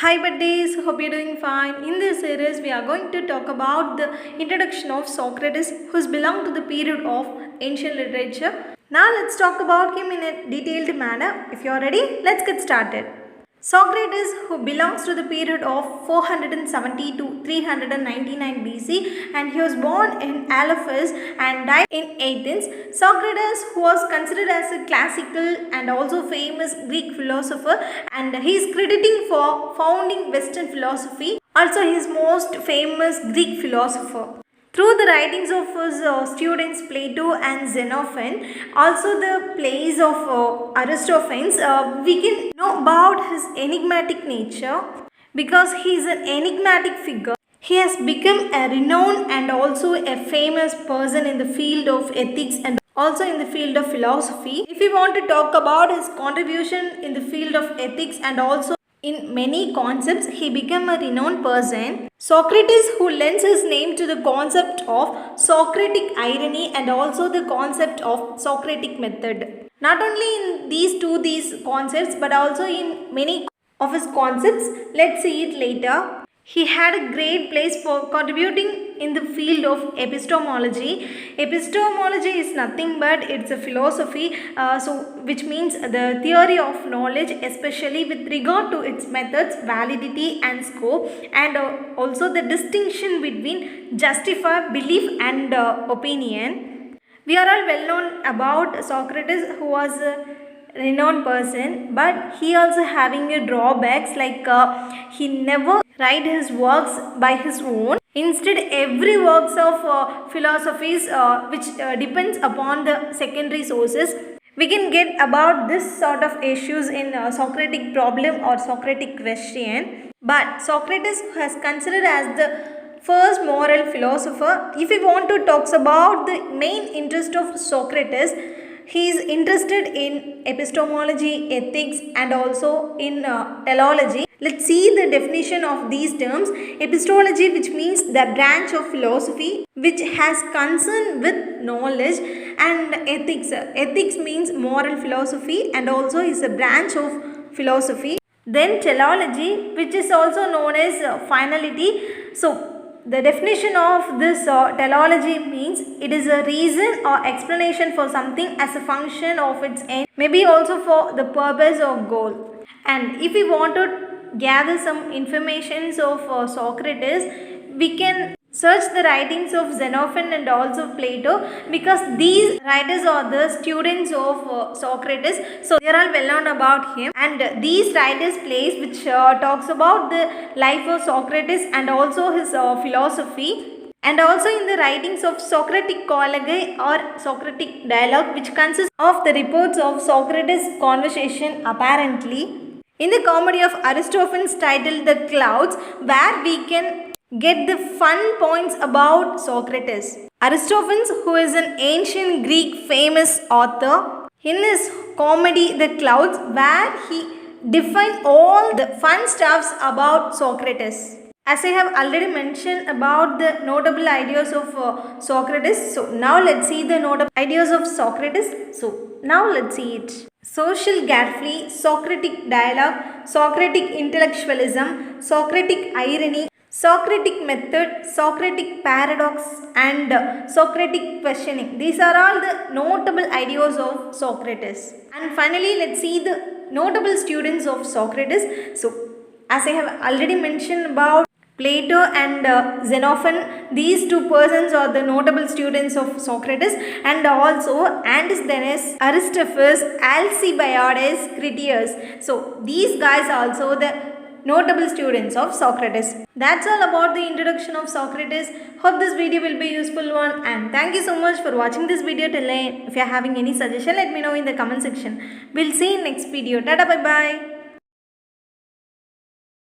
Hi buddies, hope you're doing fine. In this series, we are going to talk about the introduction of Socrates, who's belonged to the period of ancient literature. Now let's talk about him in a detailed manner. If you're ready, let's get started. Socrates, who belongs to the period of 470 to 399 BC, and he was born in Alephus and died in Athens. Socrates was considered as a classical and also famous Greek philosopher, and he is credited for founding Western philosophy. Also, he is most famous Greek philosopher. Through the writings of his students Plato and Xenophon, also the plays of Aristophanes, we can know about his enigmatic nature because he is an enigmatic figure. He has become a renowned and also a famous person in the field of ethics and also in the field of philosophy. If we want to talk about his contribution in the field of ethics and also in many concepts, he became a renowned person. Socrates, who lends his name to the concept of Socratic irony and also the concept of Socratic method. Not only in these concepts, but also in many of his concepts. Let's see it later. He had a great place for contributing in the field of epistemology. Epistemology is nothing but it's a philosophy, which means the theory of knowledge, especially with regard to its methods, validity and scope, and also the distinction between justified belief and opinion. We are all well known about Socrates, who was a renowned person, but he also having a drawbacks like he never write his works by his own. Instead, every works of philosophies which depends upon the secondary sources. We can get about this sort of issues in Socratic problem or Socratic question. But Socrates has considered as the first moral philosopher. If we want to talk about the main interest of Socrates, he is interested in epistemology, ethics and also in teleology. Let's see the definition of these terms. Epistemology, which means the branch of philosophy which has concern with knowledge, and ethics. Ethics means moral philosophy and also is a branch of philosophy. Then teleology, which is also known as finality. So the definition of this teleology means it is a reason or explanation for something as a function of its end, maybe also for the purpose or goal. And if we want to gather some informations of Socrates, we can search the writings of Xenophon and also Plato, because these writers are the students of Socrates, so they are all well known about him. And these writers plays which talks about the life of Socrates and also his philosophy. And also in the writings of Socratic Dialogue or Socratic Dialogue, which consists of the reports of Socrates' conversation apparently. In the comedy of Aristophanes titled The Clouds, where we can get the fun points about Socrates. Aristophanes, who is an ancient Greek famous author, in his comedy The Clouds, where he defined all the fun stuffs about Socrates. As I have already mentioned about the notable ideas of Socrates, so now let's see the notable ideas of Socrates. So now let's see it. Social gadfly, Socratic dialogue, Socratic intellectualism, Socratic irony, Socratic method, Socratic paradox and Socratic questioning. These are all the notable ideas of Socrates. And finally, let's see the notable students of Socrates. So as I have already mentioned about Plato and Xenophon, these two persons are the notable students of Socrates, and also Antisthenes, Aristophus, Alcibiades, Critias. So these guys are also the notable students of Socrates. That's all about the introduction of Socrates. Hope this video will be useful one, and thank you so much for watching this video till end. If you are having any suggestion, let me know in the comment section. We'll see you in next video. Tata, bye bye.